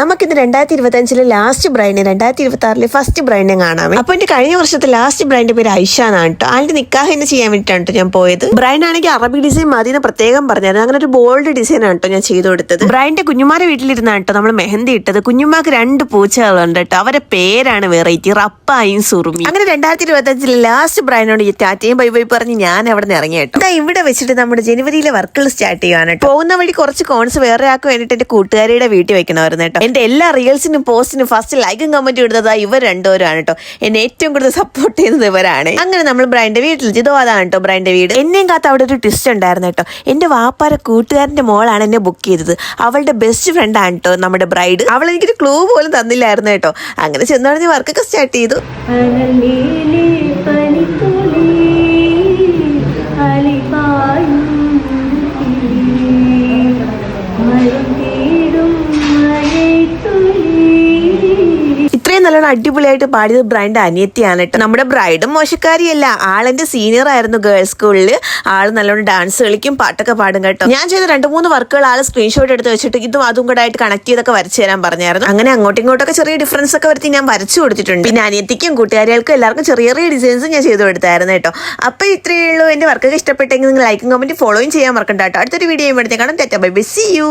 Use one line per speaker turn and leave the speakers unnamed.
നമുക്കിന്ന് 2025 last ബ്രൈഡിനെ 2026 first ബ്രൈഡിനെ കാണാം. അപ്പൊ എന്റെ കഴിഞ്ഞ വർഷത്തെ ലാസ്റ്റ് ബ്രൈഡിന്റെ പേര് ഐഷ എന്നാണ് കേട്ടോ. ആളുടെ നിക്കാഹ് തന്നെ ചെയ്യാൻ വേണ്ടിയിട്ടാണ് ഞാൻ പോയത്. ബ്രൈഡ് ആണെങ്കിൽ അറബി ഡിസൈൻ മതി എന്ന് പ്രത്യേകം പറഞ്ഞായിരുന്നു. അങ്ങനെ ഒരു ബോൾഡ് ഡിസൈൻ ആണ് കേട്ടോ ഞാൻ ചെയ്തു കൊടുത്തത്. ബ്രൈഡിന്റെ കുഞ്ഞുമാരെ വീട്ടിലിരുന്നാണ് കേട്ടോ നമ്മൾ മെഹന്തി ഇട്ടത്. കുഞ്ഞുമാക്ക് 2 പൂച്ചകളുണ്ട് കേട്ടോ. അവരുടെ പേരാണ് വെറൈറ്റി, റപ്പായും സുറുമി. അങ്ങനെ 2025 ലാസ്റ്റ് ബ്രൈഡിനോട് ഈ ടാറ്റയും ബൈ ബൈ പറഞ്ഞ് ഞാൻ അവിടെ നിന്ന് ഇറങ്ങി കേട്ടോ. ഇവിടെ വെച്ചിട്ട് നമ്മുടെ ജനുവരിയിലെ വർക്കുകൾ സ്റ്റാർട്ട് ചെയ്യുവാണ് കേട്ടോ. പോകുന്ന വഴി കുറച്ച് കോൺസ് വേറെ ആൾക്ക് വേണ്ടിയിട്ട് എന്റെ കൂട്ടുകാരിയുടെ വീട്ടിൽ വെക്കണമായിരുന്നു കേട്ടോ. എന്റെ എല്ലാ റീൽസിനും പോസ്റ്റിനും ഫസ്റ്റ് ലൈക്കും കമന്റും ഇടുന്നത് ഇവർ രണ്ടുപേരാണ് കേട്ടോ. എന്നെ ഏറ്റവും കൂടുതൽ സപ്പോർട്ട് ചെയ്യുന്നത് ഇവരാണ്. അങ്ങനെ നമ്മൾ ബ്രൈഡിന്റെ വീട്ടിൽ ഇതോ അതാണ് കേട്ടോ ബ്രൈഡിന്റെ വീട്. എന്നെയും കാത്ത് അവിടെ ഒരു ട്വിസ്റ്റ് ഉണ്ടായിരുന്നു കേട്ടോ. എന്റെ വാപ്പാരെ കൂട്ടുകാരന്റെ മോളാണ് എന്നെ ബുക്ക് ചെയ്തത്. അവളുടെ ബെസ്റ്റ് ഫ്രണ്ട് ആണ് കേട്ടോ നമ്മുടെ ബ്രൈഡ്. അവൾ എനിക്കൊരു ക്ലൂ പോലും തന്നില്ലായിരുന്നു കേട്ടോ. അങ്ങനെ ചെന്ന് പറഞ്ഞ് വർക്കൊക്കെ സ്റ്റാർട്ട് ചെയ്തു. ഇത്രയും നല്ലോണം അടിപൊളിയായിട്ട് പാടിയത് ബ്രൈഡിന്റെ അനിയത്തിയാണ് കേട്ടോ. നമ്മുടെ ബ്രൈഡും മോശക്കാരിയല്ല, ആളെന്റെ സീനിയർ ആയിരുന്നു ഗേൾസ് സ്കൂളിൽ. ആള് നല്ലോണം ഡാൻസ് കളിക്കും, പാട്ടൊക്കെ പാടും കേട്ടോ. ഞാൻ ചെയ്ത 2-3 വർക്കുകൾ ആള് സ്ക്രീൻഷോട്ട് എടുത്ത് വെച്ചിട്ട് ഇതും അതും കൂടെ ആയിട്ട് കണക്ട് ചെയ്തൊക്കെ വരച്ചു തരാൻ പറഞ്ഞായിരുന്നു. അങ്ങനെ അങ്ങോട്ടും ഇങ്ങോട്ടൊക്കെ ചെറിയ ഡിഫറൻസ് ഒക്കെ വരുത്തി ഞാൻ വരച്ചു കൊടുത്തിട്ടുണ്ട്. പിന്നെ അനിയത്തിക്കും കൂട്ടുകാരികൾക്കും എല്ലാവർക്കും ചെറിയ ചെറിയ ഡിസൈൻസും ഞാൻ ചെയ്ത് കൊടുത്തായിരുന്നു കേട്ടോ. അപ്പൊ ഇത്രയേ ഉള്ളൂ. എന്റെ വർക്കൊക്കെ ഇഷ്ടപ്പെട്ടെങ്കിൽ നിങ്ങൾ ലൈക്കും കമന്റും ഫോളോയും ചെയ്യാൻ മറക്കണ്ട കേട്ടോ. അടുത്തൊരു വീഡിയോ കാണാം. Tata bye bye, see U.